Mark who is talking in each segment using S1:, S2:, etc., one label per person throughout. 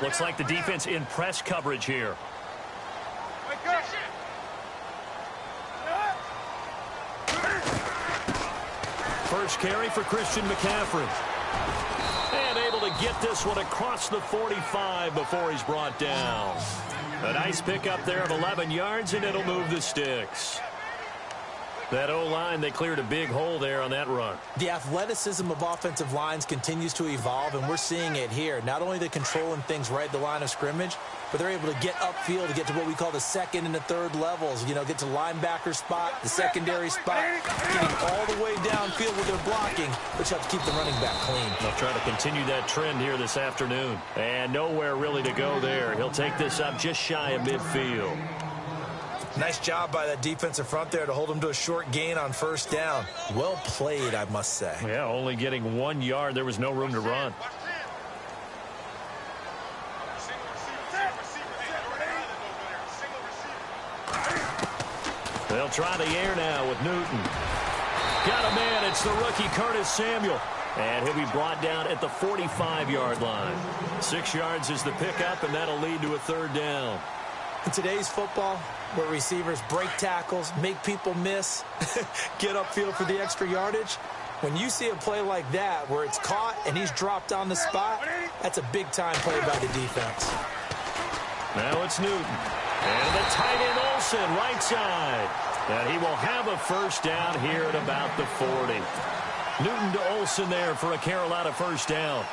S1: Looks like the defense in press coverage here. First carry for Christian McCaffrey. And able to get this one across the 45 before he's brought down. A nice pickup there of 11 yards, and it'll move the sticks. That O-line, they cleared a big hole there on that run.
S2: The athleticism of offensive lines continues to evolve, and we're seeing it here. Not only they're controlling things right at the line of scrimmage, but they're able to get upfield to get to what we call the second and the third levels. You know, get to linebacker spot, the secondary spot, getting all the way downfield where they're blocking, which helps keep the running back clean.
S1: They'll try to continue that trend here this afternoon. And nowhere really to go there. He'll take this up just shy of midfield.
S2: Nice job by that defensive front there to hold him to a short gain on first down. Well played, I must say.
S1: Yeah, only getting 1 yard. There was no room to run. They'll try the air now with Newton. Got a man. It's the rookie Curtis Samuel. And he'll be brought down at the 45-yard line. 6 yards is the pickup, and that'll lead to a third down.
S2: In today's football, where receivers break tackles, make people miss, get upfield for the extra yardage, when you see a play like that where it's caught and he's dropped on the spot, that's a big-time play by the defense.
S1: Now it's Newton. And the tight end Olsen, right side. And he will have a first down here at about the 40. Newton to Olsen there for a Carolina first down.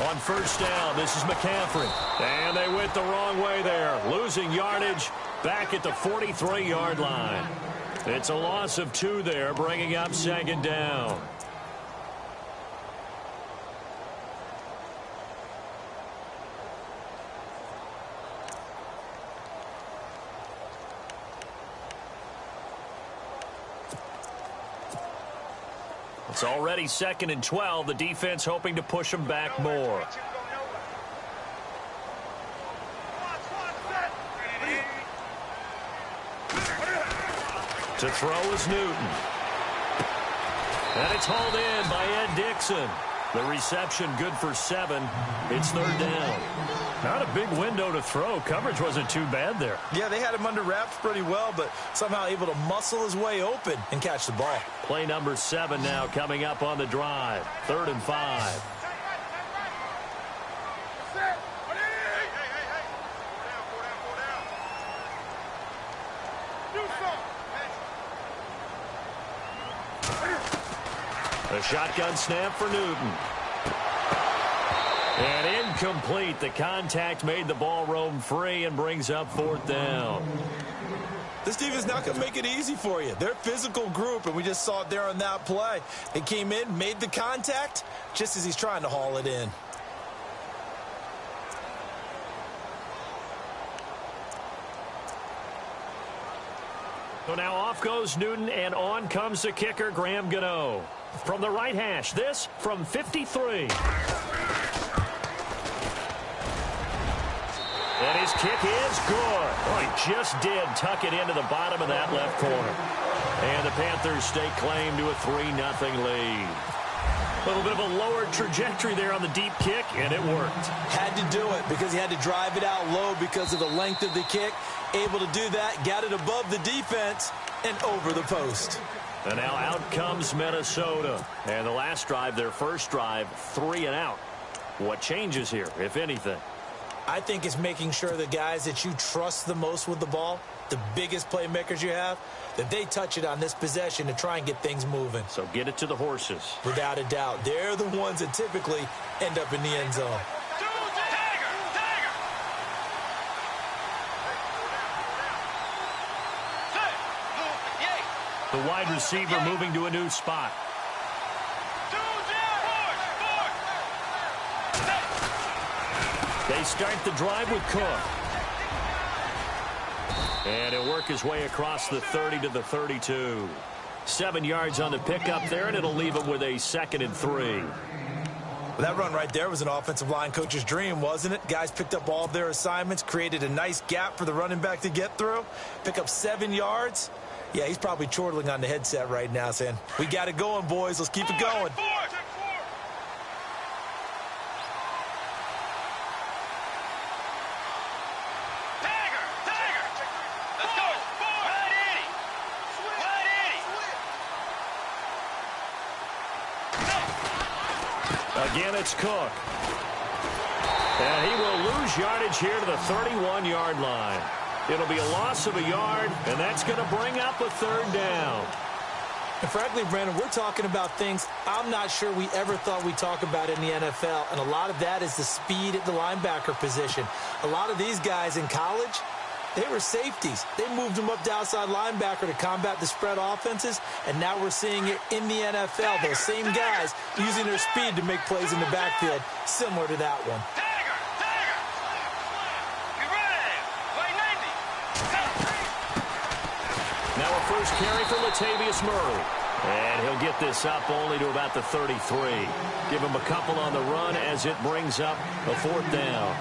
S1: On first down, this is McCaffrey. And they went the wrong way there. Losing yardage back at the 43-yard line. It's a loss of 2 there, bringing up second down. It's already 2nd and 12. The defense hoping to push them back more. To throw is Newton. And it's hauled in by Ed Dixon. The reception good for 7. It's third down. Not a big window to throw. Coverage wasn't too bad there.
S2: Yeah, they had him under wraps pretty well, but somehow able to muscle his way open and catch the ball.
S1: Play number 7 now coming up on the drive. 3rd and 5. A shotgun snap for Newton. And incomplete. The contact made the ball roam free and brings up 4th down.
S2: This team is not going to make it easy for you. They're a physical group, and we just saw it there on that play. They came in, made the contact, just as he's trying to haul it in.
S1: So now off goes Newton, and on comes the kicker, Graham Gano. From the right hash, this from 53. And his kick is good. Oh, he just did tuck it into the bottom of that left corner. And the Panthers stake claim to a 3-0 lead. A little bit of a lower trajectory there on the deep kick, and it worked.
S2: Had to do it because he had to drive it out low because of the length of the kick. Able to do that, got it above the defense, and over the post.
S1: And now out comes Minnesota. And the last drive, their first drive, 3 and out. What changes here, if anything?
S2: I think it's making sure the guys that you trust the most with the ball, the biggest playmakers you have, that they touch it on this possession to try and get things moving.
S1: So get it to the horses.
S2: Without a doubt. They're the ones that typically end up in the end zone.
S1: The wide receiver moving to a new spot. They start the drive with Cook. And he'll work his way across the 30 to the 32. 7 yards on the pickup there, and it'll leave him with a 2nd and 3.
S2: Well, that run right there was an offensive line coach's dream, wasn't it? Guys picked up all of their assignments, created a nice gap for the running back to get through, pick up 7 yards. Yeah, he's probably chortling on the headset right now saying, we got it going, boys. Let's keep it going.
S1: Again, it's Cook. And he will lose yardage here to the 31-yard line. It'll be a loss of a yard, and that's going to bring up a 3rd down.
S2: And frankly, Brandon, we're talking about things I'm not sure we ever thought we'd talk about in the NFL, and a lot of that is the speed at the linebacker position. A lot of these guys in college, they were safeties. They moved them up to outside linebacker to combat the spread offenses, and now we're seeing it in the NFL. Those same guys using their speed to make plays in the backfield, similar to that one.
S1: Now a first carry for Latavius Murray. And he'll get this up only to about the 33. Give him a couple on the run as it brings up a 4th down.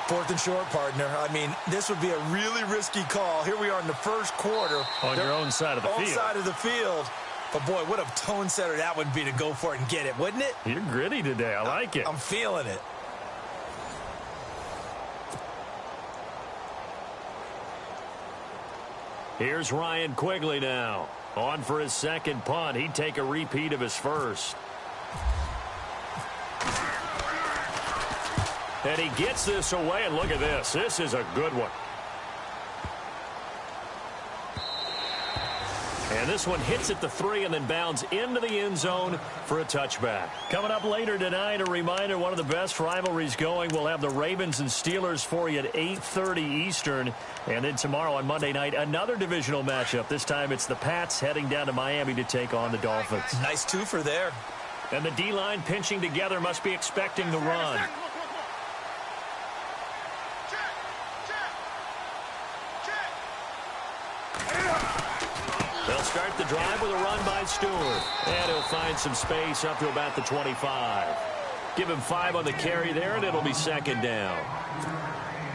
S2: 4th and short, partner. I mean, this would be a really risky call. Here we are in the first quarter.
S1: On your own side of the field.
S2: Own side of the field. But, boy, what a tone setter that would be to go for it and get it, wouldn't it?
S1: You're gritty today. I like it.
S2: I'm feeling it.
S1: Here's Ryan Quigley now. On for his 2nd punt. He'd take a repeat of his first. And he gets this away, and look at this. This is a good one. And this one hits at the 3 and then bounds into the end zone for a touchback. Coming up later tonight, a reminder, one of the best rivalries going. We'll have the Ravens and Steelers for you at 8:30 Eastern. And then tomorrow on Monday night, another divisional matchup. This time it's the Pats heading down to Miami to take on the Dolphins.
S2: Nice twofer there.
S1: And the D-line pinching together must be expecting the run. They'll start the drive with a run by Stewart. And he'll find some space up to about the 25. Give him 5 on the carry there, and it'll be 2nd down.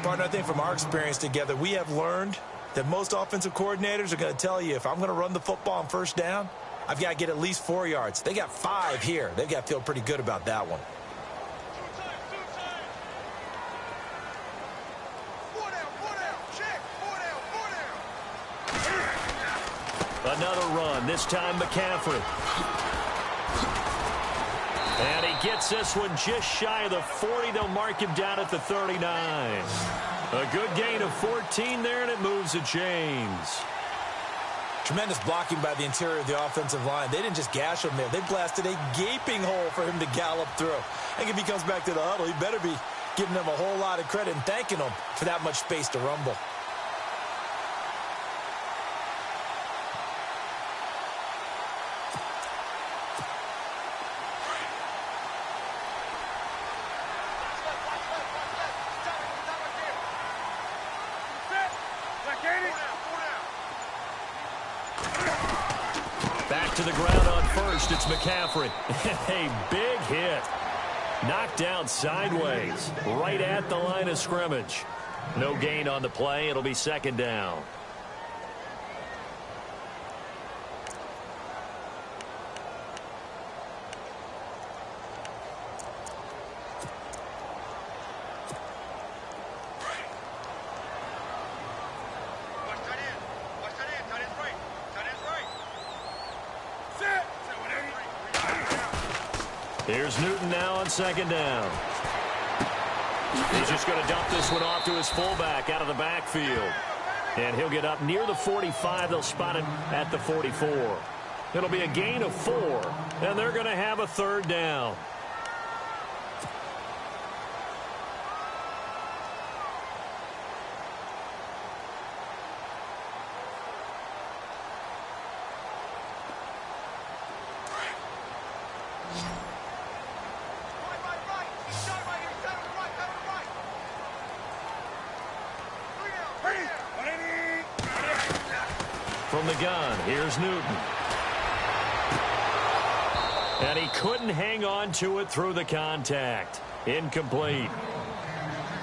S2: Partner, I think from our experience together, we have learned that most offensive coordinators are going to tell you, if I'm going to run the football on 1st down, I've got to get at least 4 yards. They got 5 here. They've got to feel pretty good about that one.
S1: Another run, this time McCaffrey. And he gets this one just shy of the 40. They'll mark him down at the 39. A good gain of 14 there, and it moves the chains.
S2: Tremendous blocking by the interior of the offensive line. They didn't just gash him there. They blasted a gaping hole for him to gallop through. I think if he comes back to the huddle, he better be giving them a whole lot of credit and thanking them for that much space to rumble.
S1: Back to the ground on first. It's McCaffrey. A big hit. Knocked down sideways. Right at the line of scrimmage. No gain on the play. It'll be 2nd down. Here's Newton now on 2nd down. He's just going to dump this one off to his fullback out of the backfield. And he'll get up near the 45. They'll spot him at the 44. It'll be a gain of 4, and they're going to have a 3rd down. From the gun, here's Newton. And he couldn't hang on to it through the contact. Incomplete.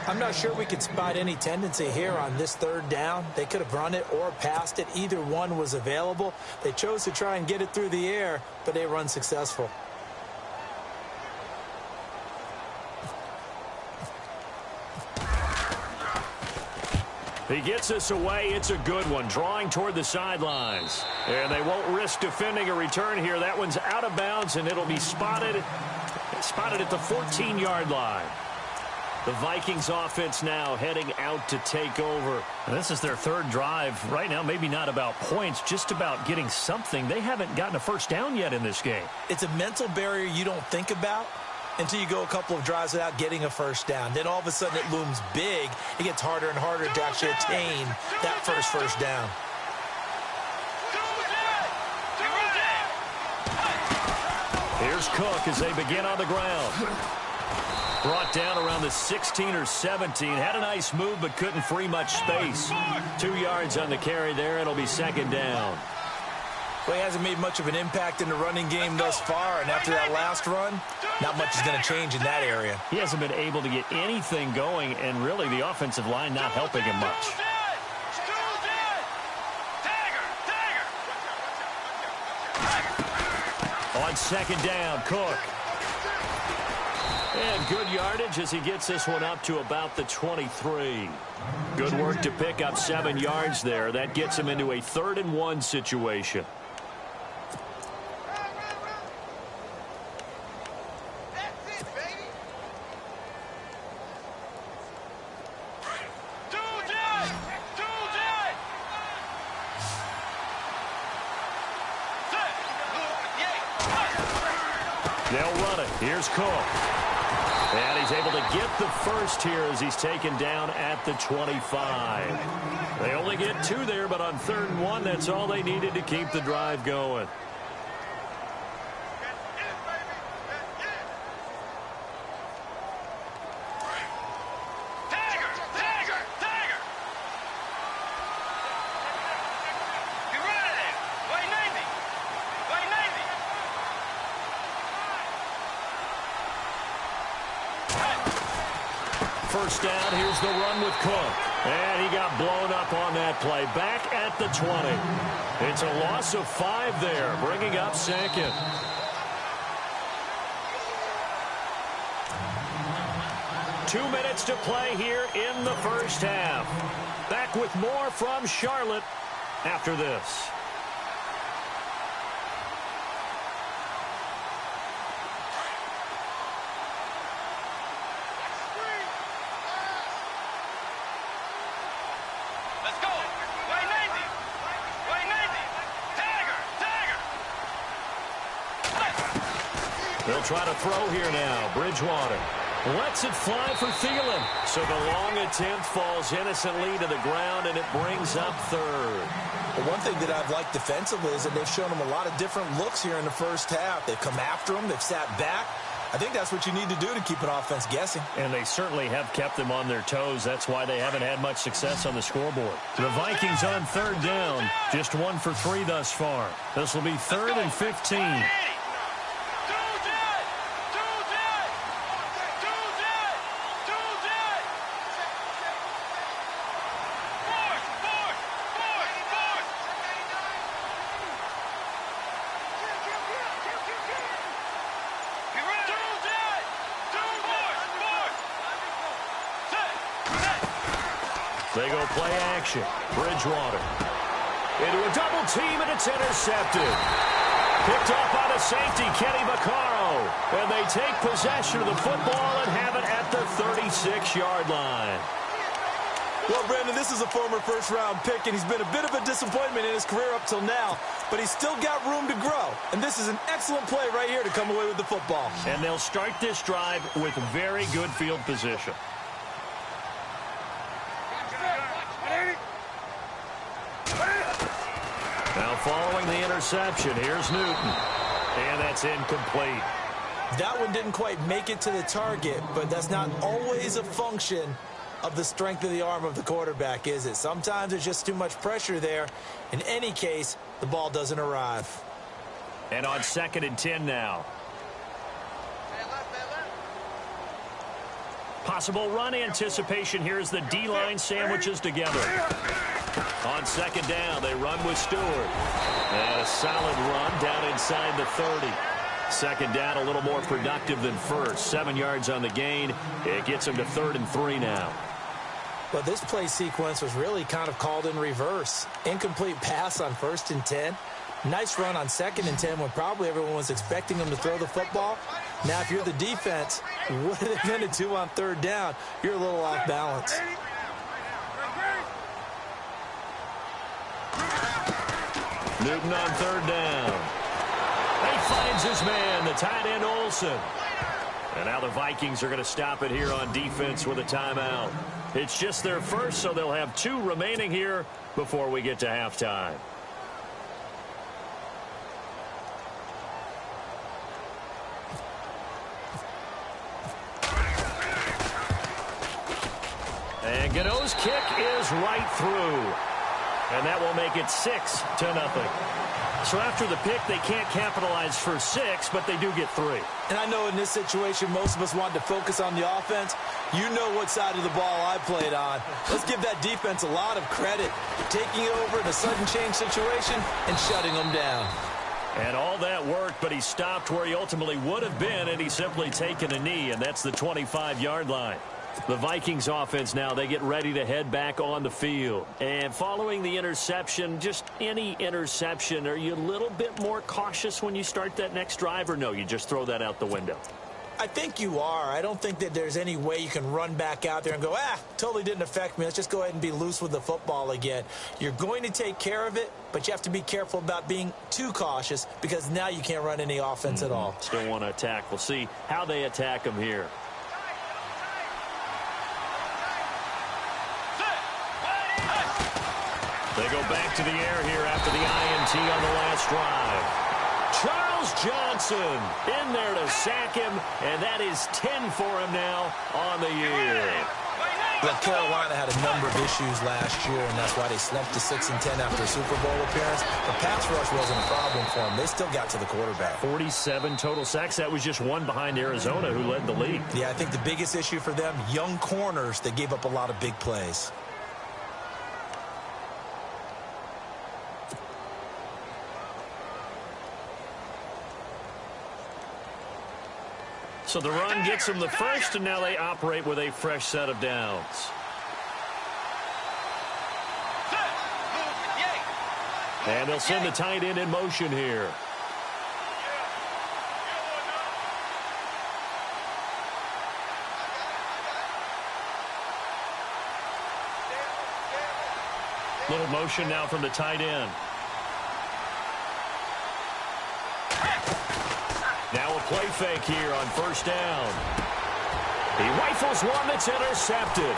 S2: I'm not sure we could spot any tendency here on this third down. They could have run it or passed it. Either one was available. They chose to try and get it through the air, but they were unsuccessful.
S1: He gets us away. It's a good one. Drawing toward the sidelines. And they won't risk defending a return here. That one's out of bounds, and it'll be spotted at the 14-yard line. The Vikings offense now heading out to take over.
S3: And this is their third drive. Right now, maybe not about points, just about getting something. They haven't gotten a first down yet in this game.
S2: It's a mental barrier you don't think about until you go a couple of drives without getting a first down. Then all of a sudden it looms big. It gets harder and harder to actually attain that first down.
S1: Here's Cook as they begin on the ground. Brought down around the 16 or 17. Had a nice move but couldn't free much space. 2 yards on the carry there. It'll be second down.
S2: Well, he hasn't made much of an impact in the running game thus far, and after that last run, not much is going to change in that area.
S3: He hasn't been able to get anything going, and really the offensive line not helping him much.
S1: On second down, Cook. And good yardage as he gets this one up to about the 23. Good work to pick up 7 yards there. That gets him into a 3rd and 1 situation. They'll run it. Here's Cook. And he's able to get the first here as he's taken down at the 25. They only get 2 there, but on 3rd and 1, that's all they needed to keep the drive going. First down, here's the run with Cook. And he got blown up on that play. Back at the 20. It's a loss of 5 there, bringing up second. Two minutes to play here in the first half. Back with more from Charlotte after this. They'll try to throw here now. Bridgewater lets it fly for Thielen. So the long attempt falls innocently to the ground, and it brings up 3rd.
S2: Well, one thing that I've liked defensively is that they've shown him a lot of different looks here in the first half. They've come after him. They've sat back. I think that's what you need to do to keep an offense guessing.
S3: And they certainly have kept them on their toes. That's why they haven't had much success on the scoreboard. The Vikings on 3rd down. Just 1 for 3 thus far. This will be 3rd and 15.
S1: They go play action. Bridgewater into a double team, and it's intercepted. Picked off by the safety, Kenny Vaccaro. And they take possession of the football and have it at the 36-yard line.
S2: Well, Brandon, this is a former first-round pick, and he's been a bit of a disappointment in his career up till now. But he's still got room to grow. And this is an excellent play right here to come away with the football.
S1: And they'll start this drive with very good field position. Now following the interception, here's Newton. And that's incomplete.
S2: That one didn't quite make it to the target, but that's not always a function of the strength of the arm of the quarterback, is it? Sometimes there's just too much pressure there. In any case, the ball doesn't arrive.
S1: And on 2nd and 10 now.
S3: Possible run anticipation here as the D-line sandwiches together. On second down, they run with Stewart. And a solid run down inside the 30. Second down, a little more productive than first. 7 yards on the gain. It gets him to 3rd and 3 now.
S2: Well, this play sequence was really kind of called in reverse. Incomplete pass on 1st and 10. Nice run on 2nd and 10 when probably everyone was expecting him to throw the football. Now, if you're the defense, what are they going to do on 3rd down? You're a little off balance.
S1: Newton on 3rd down. He finds his man, the tight end Olsen. And now the Vikings are going to stop it here on defense with a timeout. It's just their first, so they'll have 2 remaining here before we get to halftime. And Gano's kick is right through. And that will make it 6-0. So after the pick, they can't capitalize for 6, but they do get 3.
S2: And I know in this situation, most of us want to focus on the offense. You know what side of the ball I played on. Let's give that defense a lot of credit. Taking over in a sudden change situation and shutting them down.
S1: And all that worked, but he stopped where he ultimately would have been, and he's simply taken a knee, and that's the 25-yard line. The Vikings offense now, they get ready to head back on the field. And following the interception, just any interception, are you a little bit more cautious when you start that next drive, or no, you just throw that out the window?
S2: I think you are. I don't think that there's any way you can run back out there and go, totally didn't affect me. Let's just go ahead and be loose with the football again. You're going to take care of it, but you have to be careful about being too cautious because now you can't run any offense at all.
S1: Still want to attack. We'll see how they attack him here. They go back to the air here after the INT on the last drive. Charles Johnson in there to sack him, and that is 10 for him now on the year.
S2: But Carolina had a number of issues last year, and that's why they slumped to 6-10 after a Super Bowl appearance. The pass rush wasn't a problem for them. They still got to the quarterback.
S3: 47 total sacks. That was just one behind Arizona, who led the league.
S2: Yeah, I think the biggest issue for them, young corners that gave up a lot of big plays.
S3: So the run gets them the first, and now they operate with a fresh set of downs. And they'll send the tight end in motion here. Little motion now from the tight end.
S1: Now a play fake here on 1st down. He rifles one that's intercepted.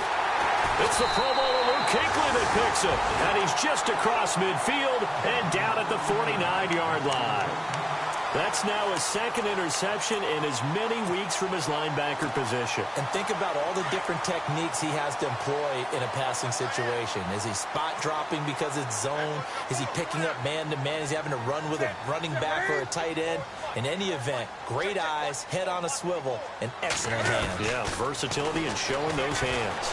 S1: It's the Pro Bowler Luke Kuechly that picks it. And he's just across midfield and down at the 49-yard line. That's now his 2nd interception in as many weeks from his linebacker position.
S2: And think about all the different techniques he has to employ in a passing situation. Is he spot dropping because it's zone? Is he picking up man-to-man? Is he having to run with a running back or a tight end? In any event, great eyes, head on a swivel, and excellent hands.
S3: Yeah, versatility and showing those hands.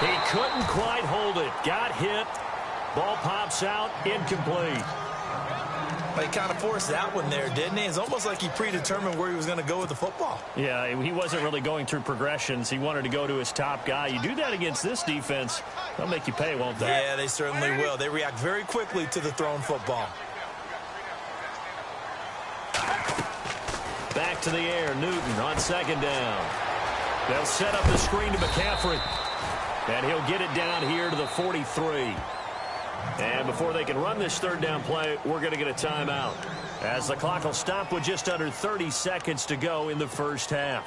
S1: He couldn't quite hold it. Got hit. Ball pops out. Incomplete.
S2: But he kind of forced that one there, didn't he? It's almost like he predetermined where he was going to go with the football.
S3: Yeah, he wasn't really going through progressions. He wanted to go to his top guy. You do that against this defense, they'll make you pay, won't they?
S2: Yeah, they certainly will. They react very quickly to the thrown football.
S1: Back to the air, Newton on 2nd down. They'll set up the screen to McCaffrey. And he'll get it down here to the 43. And before they can run this 3rd down play, we're going to get a timeout, as the clock will stop with just under 30 seconds to go in the first half.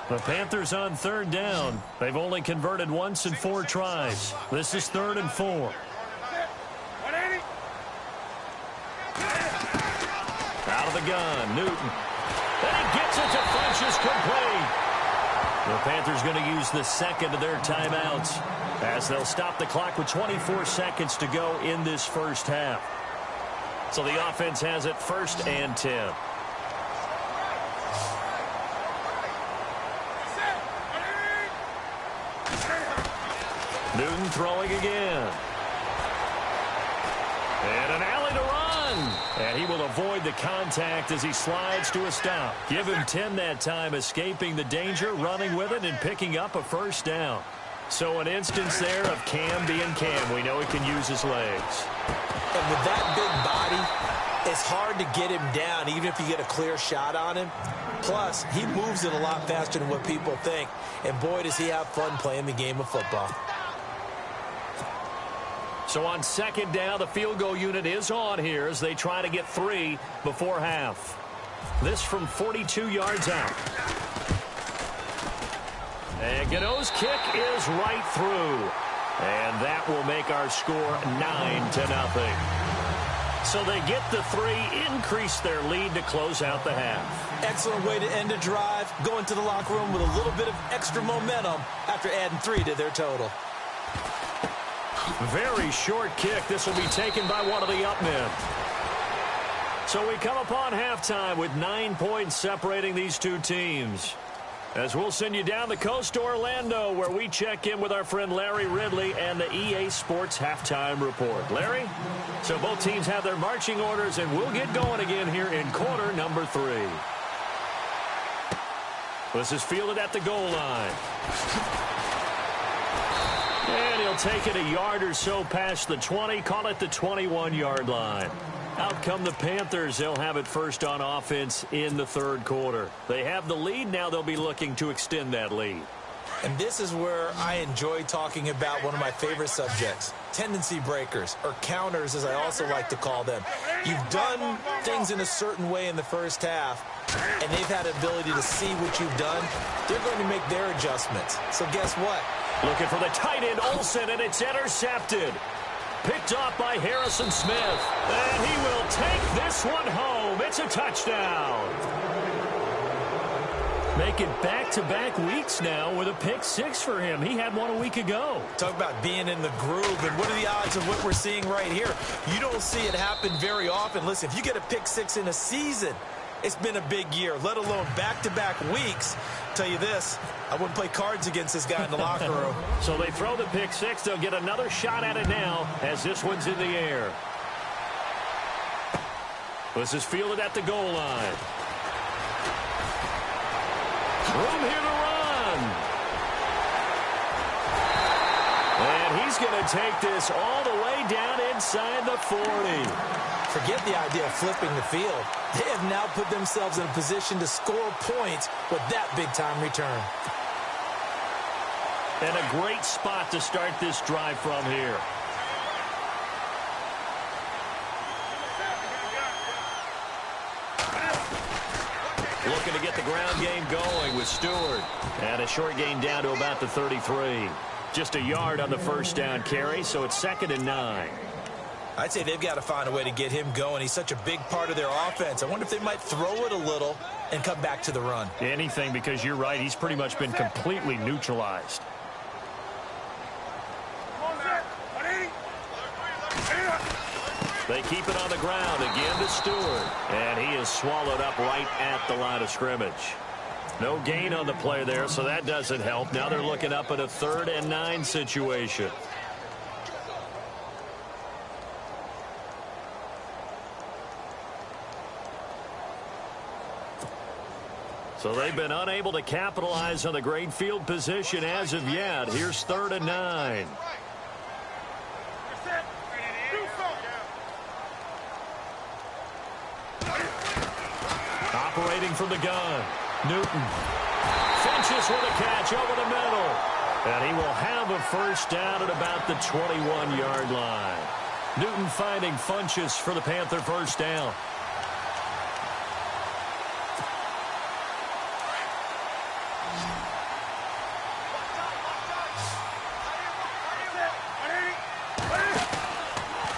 S3: The Panthers on 3rd down. They've only converted once in 4 tries. This is 3rd and 4.
S1: Out of the gun, Newton. And he gets it to Funchess, complete. The Panthers going to use the 2nd of their timeouts, as they'll stop the clock with 24 seconds to go in this first half. So the offense has it 1st and 10. Newton throwing again. And an alley to run. And he will avoid the contact as he slides to a stop. Give him 10 that time, escaping the danger, running with it, and picking up a first down. So an instance there of Cam being Cam. We know he can use his legs.
S2: And with that big body, it's hard to get him down, even if you get a clear shot on him. Plus, he moves it a lot faster than what people think. And boy, does he have fun playing the game of football.
S1: So on second down, the field goal unit is on here as they try to get 3 before half. This from 42 yards out. And Gano's kick is right through. And that will make our score 9-0. So they get the 3, increase their lead to close out the half.
S2: Excellent way to end a drive. Go into the locker room with a little bit of extra momentum after adding 3 to their total.
S1: Very short kick. This will be taken by one of the up men. So we come upon halftime with 9 points separating these two teams. As we'll send you down the coast to Orlando, where we check in with our friend Larry Ridley and the EA Sports Halftime Report. Larry? So both teams have their marching orders, and we'll get going again here in quarter number 3. This is fielded at the goal line. And he'll take it a yard or so past the 20, call it the 21-yard line. Out come the Panthers. They'll have it first on offense in the third quarter. They have the lead. Now they'll be looking to extend that lead.
S2: And this is where I enjoy talking about one of my favorite subjects, tendency breakers, or counters as I also like to call them. You've done things in a certain way in the first half, and they've had the ability to see what you've done. They're going to make their adjustments. So guess what?
S1: Looking for the tight end, Olsen, and it's intercepted. Picked off by Harrison Smith. And he will take this one home. It's a touchdown. Making back-to-back weeks now with a pick 6 for him. He had one a week ago.
S2: Talk about being in the groove, and what are the odds of what we're seeing right here? You don't see it happen very often. Listen, if you get a pick 6 in a season, it's been a big year, let alone back-to-back weeks. Tell you this, I wouldn't play cards against this guy in the locker room.
S1: So they throw the pick 6. They'll get another shot at it now as this one's in the air. This is fielded at the goal line. Room here to run. And he's going to take this all the way down inside the 40.
S2: Forget the idea of flipping the field. They have now put themselves in a position to score points with that big-time return.
S1: And a great spot to start this drive from here. Looking to get the ground game going with Stewart. And a short gain down to about the 33. Just a yard on the first down carry, so it's 2nd and 9.
S2: I'd say they've got to find a way to get him going. He's such a big part of their offense. I wonder if they might throw it a little and come back to the run.
S1: Anything, because you're right. He's pretty much been completely neutralized. They keep it on the ground again to Stewart. And he is swallowed up right at the line of scrimmage. No gain on the play there, so that doesn't help. Now they're looking up at a 3rd and 9 situation. So they've been unable to capitalize on the great field position as of yet. Here's 3rd and 9. Operating from the gun. Newton. Finches with a catch over the middle. And he will have a first down at about the 21-yard line. Newton finding Funchess for the Panther first down.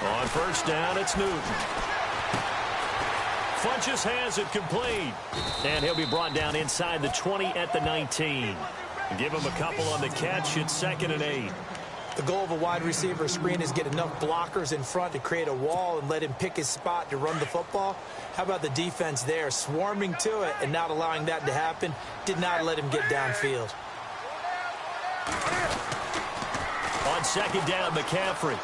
S1: On first down, it's Newton. Funchess has it complete. And he'll be brought down inside the 20 at the 19. Give him a couple on the catch. It's 2nd and 8.
S2: The goal of a wide receiver screen is get enough blockers in front to create a wall and let him pick his spot to run the football. How about the defense there, swarming to it and not allowing that to happen? Did not let him get downfield.
S1: On second down, McCaffrey.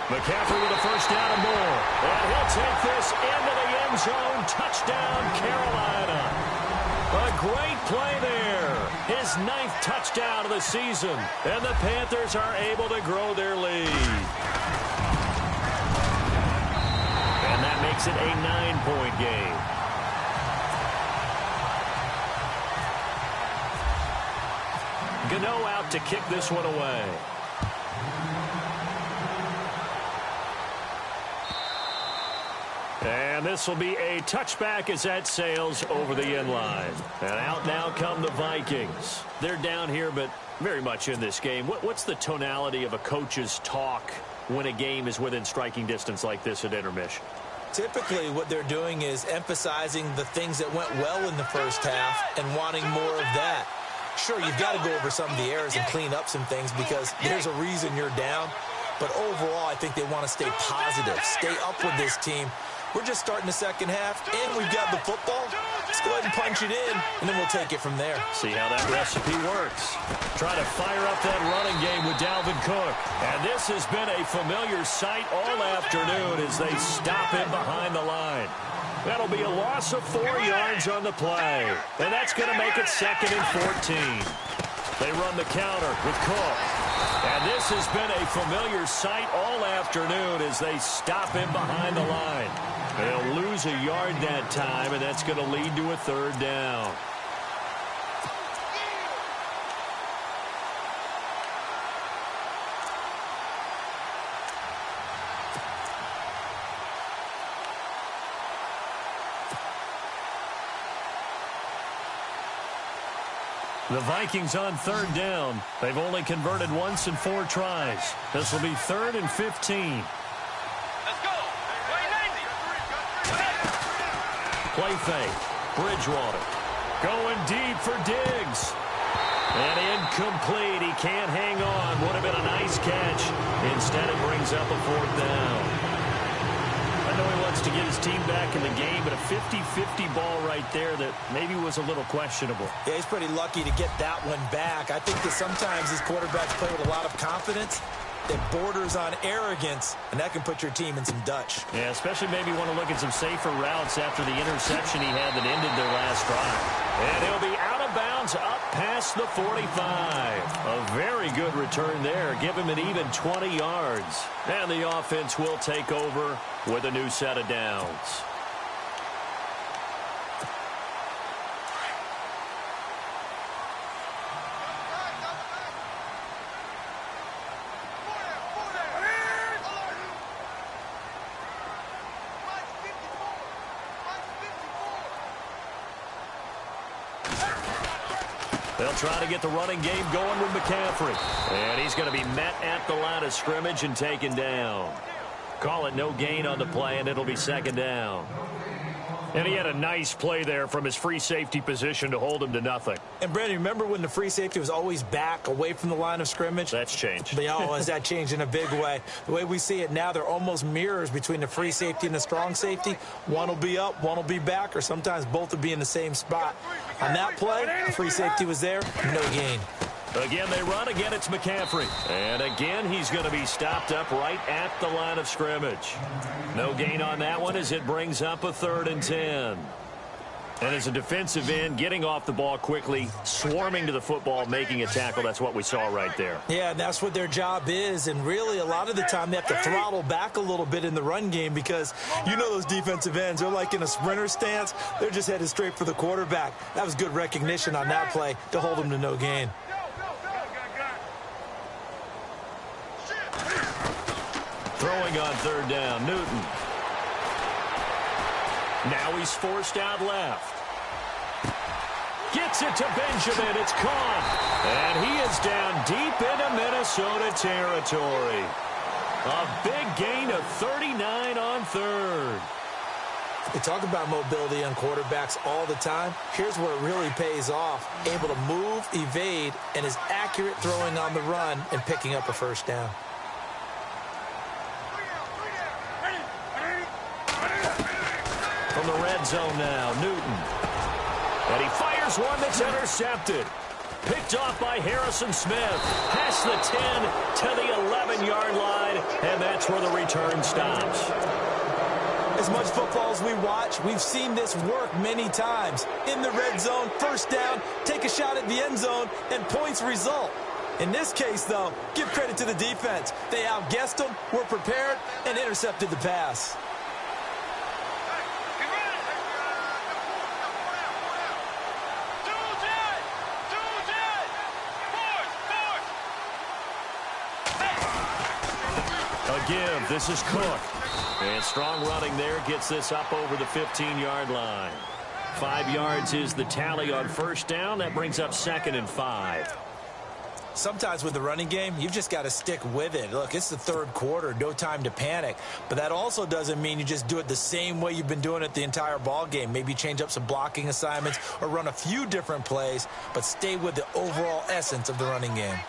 S1: McCaffrey with a first down and more. And he'll take this into the end zone. Touchdown, Carolina. A great play there. His 9th touchdown of the season. And the Panthers are able to grow their lead. And that makes it a 9-point game. Gano out to kick this one away. And this will be a touchback as that sails over the end line. And out now come the Vikings. They're down here, but very much in this game. What's the tonality of a coach's talk when a game is within striking distance like this at intermission?
S2: Typically, what they're doing is emphasizing the things that went well in the first half and wanting more of that. Sure, you've got to go over some of the errors and clean up some things because there's a reason you're down. But overall, I think they want to stay positive, stay up with this team. We're just starting the second half, and we've got the football. Let's go ahead and punch it in, and then we'll take it from there.
S1: See how that recipe works. Try to fire up that running game with Dalvin Cook. And this has been a familiar sight all afternoon as they stop him behind the line. That'll be a loss of 4 yards on the play. And that's going to make it 2nd and 14. They run the counter with Cook. And this has been a familiar sight all afternoon as they stop him behind the line. They'll lose a yard that time, and that's going to lead to a 3rd down. The Vikings on 3rd down. They've only converted once in 4 tries. This will be 3rd and 15.
S4: Let's go.
S1: Play fake. Bridgewater. Going deep for Diggs. And incomplete. He can't hang on. Would have been a nice catch. Instead, it brings up a 4th down. I know he wants to get his team back in the game, but a 50-50 ball right there that maybe was a little questionable.
S2: Yeah, he's pretty lucky to get that one back. I think that sometimes these quarterbacks play with a lot of confidence that borders on arrogance, and that can put your team in some Dutch.
S1: Yeah, especially maybe want to look at some safer routes after the interception he had that ended their last drive. And he'll be out of bounds up past the 45. A very good return there. Give him an even 20 yards. And the offense will take over with a new set of downs. They'll try to get the running game going with McCaffrey. And he's going to be met at the line of scrimmage and taken down. Call it no gain on the play, and it'll be 2nd down. And he had a nice play there from his free safety position to hold him to nothing.
S2: And, Brandon, remember when the free safety was always back away from the line of scrimmage?
S1: That's changed.
S2: Has that changed in a big way? The way we see it now, they're almost mirrors between the free safety and the strong safety. One will be up, one will be back, or sometimes both will be in the same spot. On that play, the free safety was there, no gain.
S1: Again, they run. Again, it's McCaffrey. And again, he's going to be stopped up right at the line of scrimmage. No gain on that one as it brings up a 3rd and 10. And as a defensive end, getting off the ball quickly, swarming to the football, making a tackle, that's what we saw right there.
S2: Yeah, and that's what their job is. And really, a lot of the time, they have to throttle back a little bit in the run game because you know those defensive ends, they're like in a sprinter stance. They're just headed straight for the quarterback. That was good recognition on that play to hold them to no gain.
S1: Throwing on 3rd down, Newton. Now he's forced out left. Gets it to Benjamin. It's caught. And he is down deep into Minnesota territory. A big gain of 39 on 3rd.
S2: We talk about mobility on quarterbacks all the time. Here's where it really pays off. Able to move, evade, and is accurate throwing on the run and picking up a 1st down.
S1: From the red zone now, Newton. And he fires one that's intercepted. Picked off by Harrison Smith. Past the 10 to the 11-yard line, and that's where the return stops.
S2: As much football as we watch, we've seen this work many times. In the red zone, first down, take a shot at the end zone, and points result. In this case, though, give credit to the defense. They outguessed them, were prepared, and intercepted the pass.
S1: A give. This is Cook. And strong running there gets this up over the 15-yard line. 5 yards is the tally on first down. That brings up 2nd and 5.
S2: Sometimes with the running game, you've just got to stick with it. Look, it's the third quarter, no time to panic. But that also doesn't mean you just do it the same way you've been doing it the entire ball game. Maybe change up some blocking assignments or run a few different plays, but stay with the overall essence of the running game.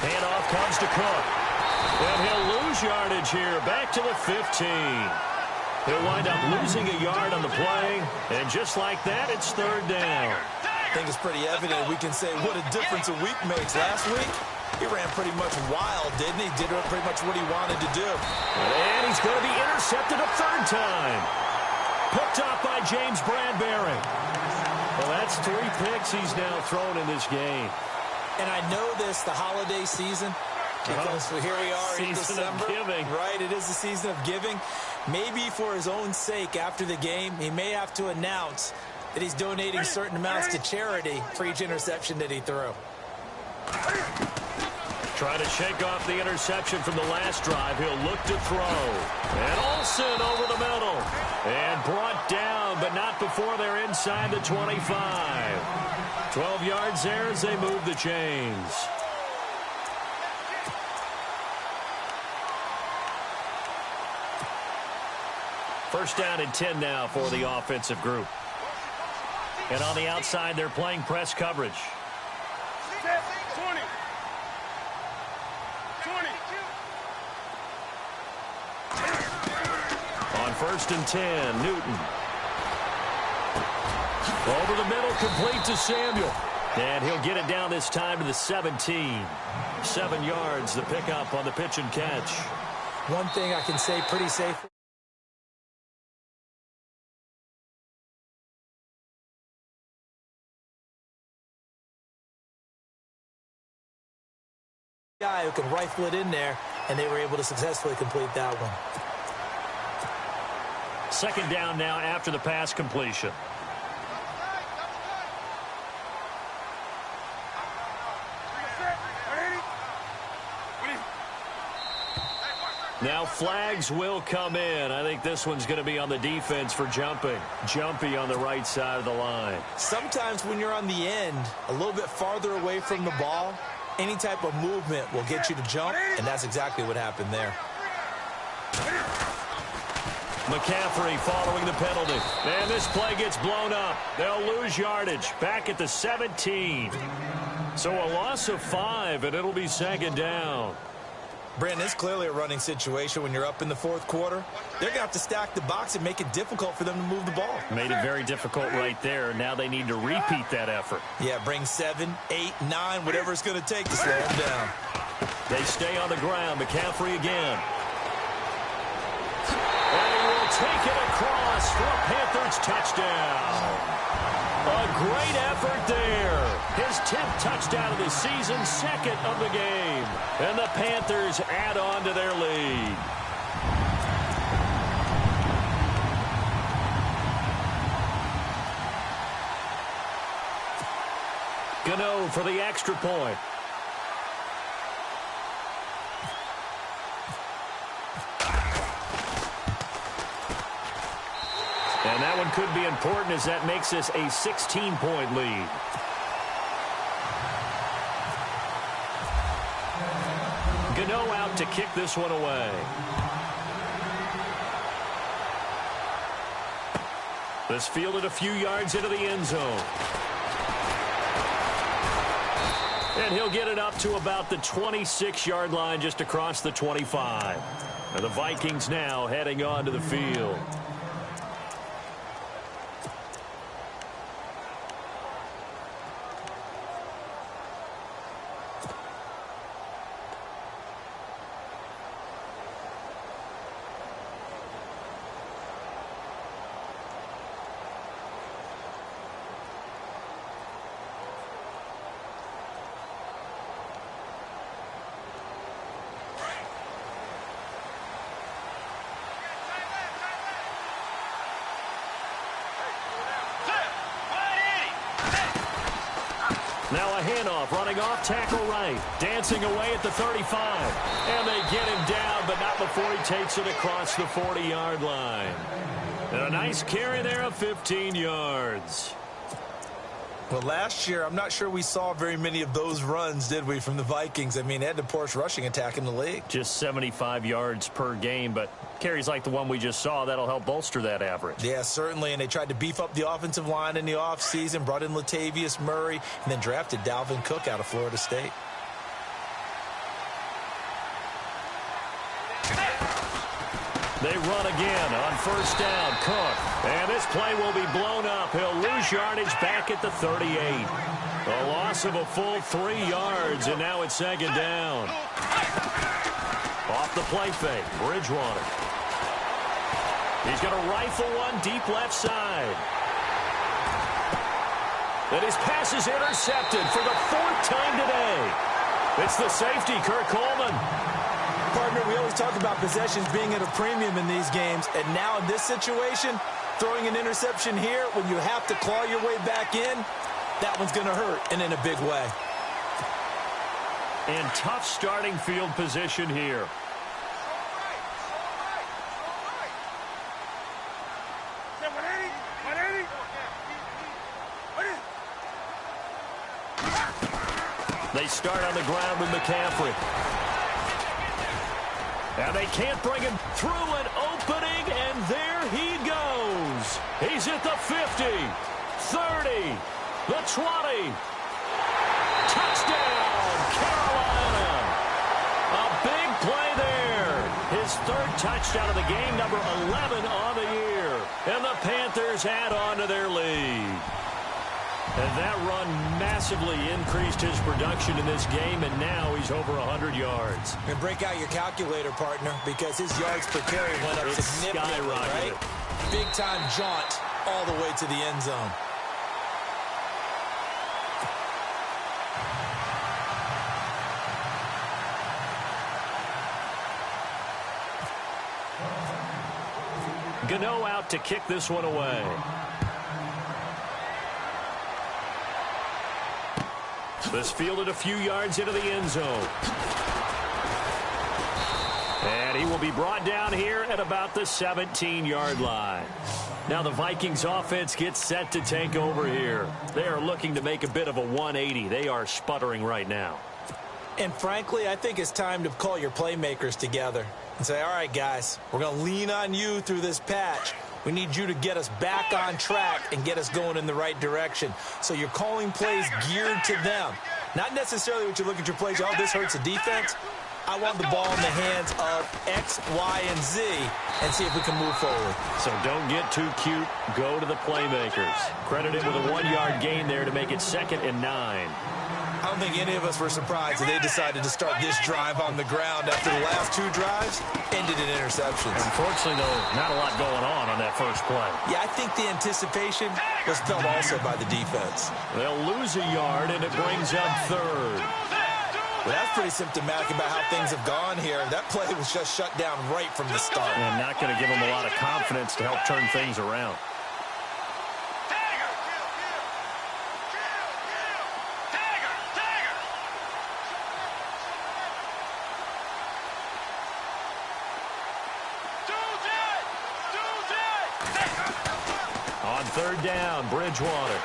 S1: Handoff comes to Cook. And he'll lose yardage here, back to the 15. He'll wind up losing a yard on the play, and just like that, it's third down.
S2: I think it's pretty evident we can say what a difference a week makes. Last week, he ran pretty much wild, didn't he? Did pretty much what he wanted to do.
S1: And he's going to be intercepted a third time. Picked off by James Bradbury. Well, that's 3 picks he's now thrown in this game.
S2: And I know this, the holiday season, because here we are in December.
S1: Giving.
S2: Right, it is the season of giving. Maybe for his own sake after the game, he may have to announce that he's donating certain amounts to charity for each interception that he threw.
S1: Try to shake off the interception from the last drive. He'll look to throw. And Olsen over the middle. And brought down, but not before they're inside the 25. 12 yards there as they move the chains. First down and 10 now for the offensive group. And on the outside, they're playing press coverage.
S4: 20.
S1: On first and 10, Newton. Over the middle, complete to Samuel. And he'll get it down this time to the 17. 7 yards, the pickup on the pitch and catch.
S2: One thing I can say pretty safely. Guy who can rifle it in there, and they were able to successfully complete that one.
S1: Second down now after the pass completion. Now flags will come in. I think this one's going to be on the defense for jumping. Jumpy on the right side of the line.
S2: Sometimes when you're on the end, a little bit farther away from the ball, any type of movement will get you to jump, and that's exactly what happened there.
S1: McCaffrey following the penalty. And this play gets blown up. They'll lose yardage. Back at the 17. So a loss of 5, and it'll be second down.
S2: Brandon, it's clearly a running situation when you're up in the fourth quarter. They're going to have to stack the box and make it difficult for them to move the ball.
S1: Made it very difficult right there. Now they need to repeat that effort.
S2: Yeah, bring 7, 8, 9, whatever it's going to take to slow them down.
S1: They stay on the ground. McCaffrey again. And he will take it across for a Panthers touchdown. A great effort there. His 10th touchdown of the season, 2nd of the game. And the Panthers add on to their lead. Gano for the extra point. And that one could be important as that makes this a 16-point lead. Gano out to kick this one away. This fielded a few yards into the end zone. And he'll get it up to about the 26-yard line just across the 25. And the Vikings now heading onto the field. Now a handoff, running off tackle right, dancing away at the 35. And they get him down, but not before he takes it across the 40-yard line. And a nice carry there of 15 yards.
S2: Well, last year, I'm not sure we saw very many of those runs, did we, from the Vikings? I mean, they had the poorest rushing attack in the league.
S1: Just 75 yards per game, but carries like the one we just saw, that'll help bolster that average.
S2: Yeah, certainly, and they tried to beef up the offensive line in the offseason, brought in Latavius Murray, and then drafted Dalvin Cook out of Florida State.
S1: They run again on first down. Cook. And this play will be blown up. He'll lose yardage back at the 38. A loss of a full 3 yards, and now it's second down. Off the play fake, Bridgewater. He's going to rifle one deep left side. And his pass is intercepted for the 4th time today. It's the safety, Kirk Coleman.
S2: Partner, we always talk about possessions being at a premium in these games, and now in this situation, throwing an interception here when you have to claw your way back in, that one's going to hurt, and in a big way.
S1: And tough starting field position here. They start on the ground with McCaffrey. And they can't bring him through an opening, and there he goes. He's at the 50, 30, the 20. Touchdown, Carolina. A big play there. His 3rd touchdown of the game, number 11 on the year. And the Panthers add on to their lead. And that run massively increased his production in this game, and now he's over 100 yards.
S2: And break out your calculator, partner, because his yards per carry went up significantly, right? Big-time jaunt all the way to the end zone.
S1: Gano out to kick this one away. This fielded a few yards into the end zone. And he will be brought down here at about the 17-yard line. Now the Vikings offense gets set to take over here. They are looking to make a bit of a 180. They are sputtering right now.
S2: And frankly, I think it's time to call your playmakers together and say, all right, guys, we're going to lean on you through this patch. We need you to get us back on track and get us going in the right direction. So you're calling plays geared to them. Not necessarily what you look at your plays, oh, this hurts the defense. I want the ball in the hands of X, Y, and Z and see if we can move forward.
S1: So don't get too cute. Go to the playmakers. Credited with a 1-yard gain there to make it 2nd and 9.
S2: I don't think any of us were surprised that they decided to start this drive on the ground after the last 2 drives ended in interceptions.
S1: Unfortunately, though, not a lot going on that first play.
S2: Yeah, I think the anticipation was felt also by the defense.
S1: They'll lose a yard, and it brings up 3rd.
S2: Well, that's pretty symptomatic about how things have gone here. That play was just shut down right from the start.
S1: And not going to give them a lot of confidence to help turn things around. On 3rd down, Bridgewater.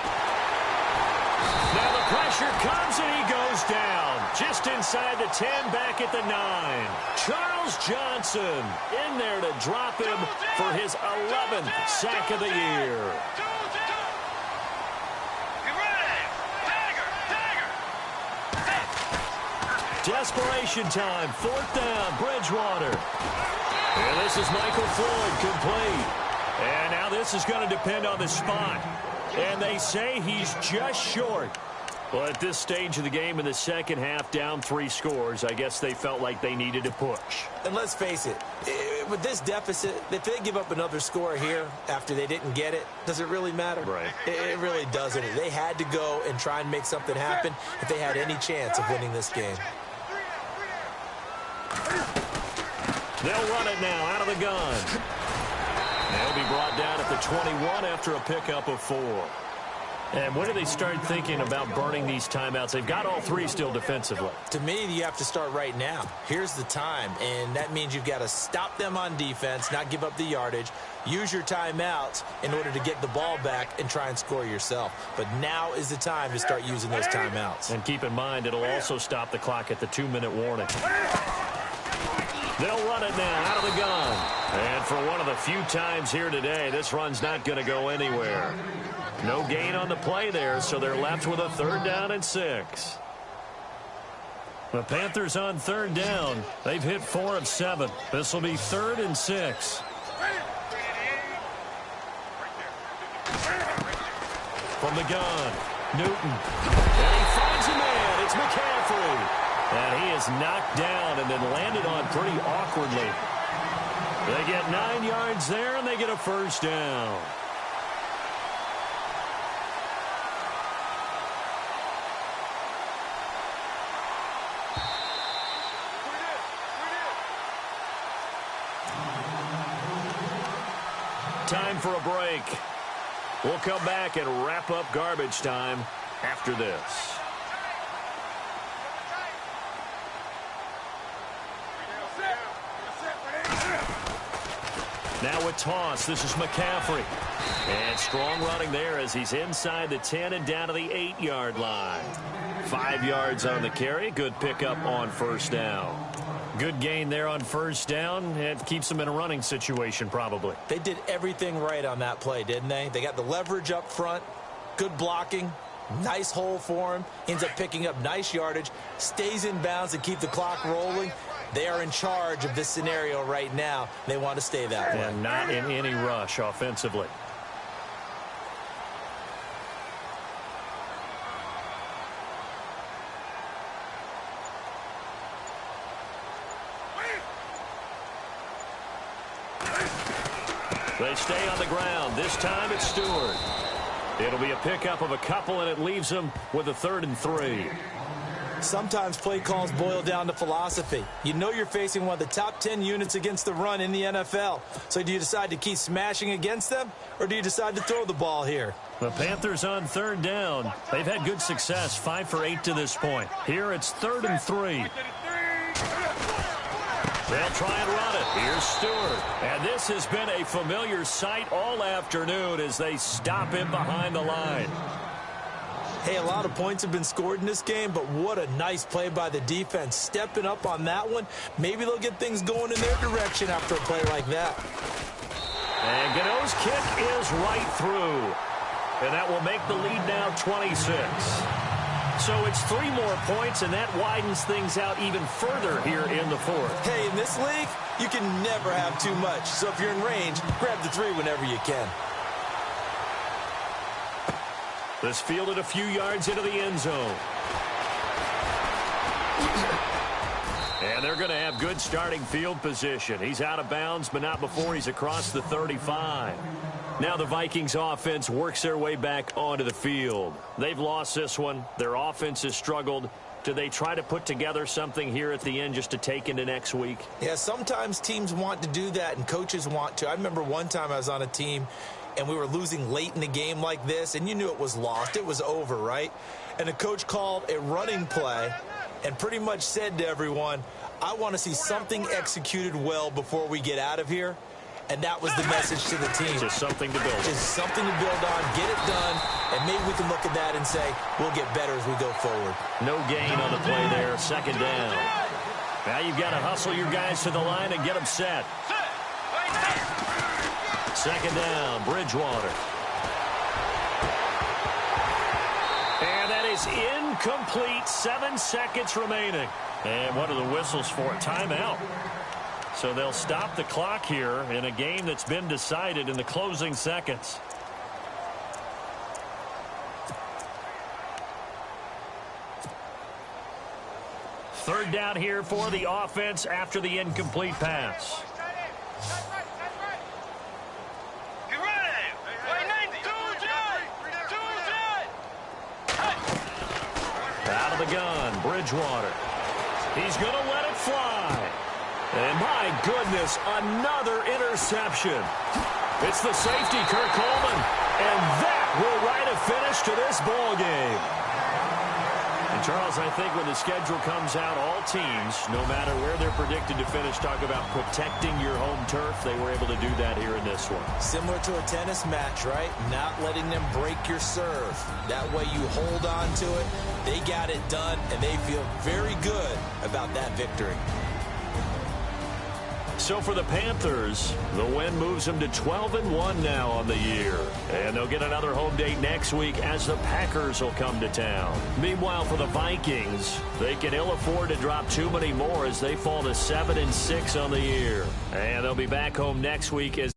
S1: Now the pressure comes and he goes down. Just inside the 10, back at the 9. Charles Johnson in there to drop him for his 11th sack of the year. Desperation time, 4th down, Bridgewater. And this is Michael Floyd complete. And now this is going to depend on the spot. And they say he's just short. Well, at this stage of the game in the second half, down 3 scores, I guess they felt like they needed to push.
S2: And let's face it, with this deficit, if they give up another score here after they didn't get it, does it really matter?
S1: Right.
S2: It really doesn't. They had to go and try and make something happen if they had any chance of winning this game.
S1: They'll run it now out of the gun. They'll be brought down at the 21 after a pickup of 4. And when do they start thinking about burning these timeouts? They've got all 3 still defensively.
S2: To me, you have to start right now. Here's the time, and that means you've got to stop them on defense, not give up the yardage, use your timeouts in order to get the ball back and try and score yourself. But now is the time to start using those timeouts.
S1: And keep in mind, it'll also stop the clock at the 2-minute warning. They'll run it now out of the gun. And for one of the few times here today, this run's not going to go anywhere. No gain on the play there, so they're left with a 3rd down and 6. The Panthers on 3rd down. They've hit 4 of 7. This will be 3rd and 6. From the gun, Newton. And he finds a man. It's McCaffrey. And he is knocked down and then landed on pretty awkwardly. They get 9 yards there, and they get a 1st down. Time for a break. We'll come back and wrap up garbage time after this. Now with toss, this is McCaffrey. And strong running there as he's inside the 10 and down to the 8-yard line. 5 yards on the carry. Good pickup on 1st down. Good gain there on 1st down. It keeps them in a running situation probably.
S2: They did everything right on that play, didn't they? They got the leverage up front, good blocking, nice hole for him, ends up picking up nice yardage, stays in bounds to keep the clock rolling. They are in charge of this scenario right now. They want to stay that way.
S1: And not in any rush offensively. They stay on the ground. This time it's Stewart. It'll be a pickup of a couple, and it leaves them with a 3rd and 3.
S2: Sometimes play calls boil down to philosophy. You know you're facing one of the top 10 units against the run in the NFL. So do you decide to keep smashing against them, or do you decide to throw the ball here?
S1: The Panthers on 3rd down. They've had good success, 5 for 8 to this point. Here it's 3rd and 3. They'll try and run it. Here's Stewart. And this has been a familiar sight all afternoon as they stop him behind the line.
S2: Hey, a lot of points have been scored in this game, but what a nice play by the defense. Stepping up on that one, maybe they'll get things going in their direction after a play like that.
S1: And Gano's kick is right through. And that will make the lead now 26. So it's 3 more points, and that widens things out even further here in the 4th.
S2: Hey, in this league, you can never have too much. So if you're in range, grab the 3 whenever you can.
S1: This fielded a few yards into the end zone. And they're going to have good starting field position. He's out of bounds, but not before he's across the 35. Now the Vikings offense works their way back onto the field. They've lost this one. Their offense has struggled. Do they try to put together something here at the end just to take into next week?
S2: Yeah, sometimes teams want to do that and coaches want to. I remember one time I was on a team and we were losing late in the game like this, and you knew it was lost. It was over, right? And the coach called a running play and pretty much said to everyone, I want to see something executed well before we get out of here. And that was the message to the team.
S1: Just something to build on.
S2: Just something to build on, get it done, and maybe we can look at that and say, we'll get better as we go forward.
S1: No gain on the play there, 2nd down. Now you've got to hustle your guys to the line and get them set. 2nd down, Bridgewater. And that is incomplete, 7 seconds remaining. And what are the whistles for? Timeout. So they'll stop the clock here in a game that's been decided in the closing seconds. Third down here for the offense after the incomplete pass. Out of the gun, Bridgewater. He's going to let it fly. And my goodness, another interception. It's the safety, Kirk Coleman. And that will write a finish to this ball game. And Charles, I think when the schedule comes out, all teams, no matter where they're predicted to finish, talk about protecting your home turf. They were able to do that here in this one.
S2: Similar to a tennis match, right? Not letting them break your serve. That way you hold on to it. They got it done, and they feel very good about that victory.
S1: So for the Panthers, the win moves them to 12-1 now on the year. And they'll get another home date next week as the Packers will come to town. Meanwhile, for the Vikings, they can ill afford to drop too many more as they fall to 7-6 on the year. And they'll be back home next week as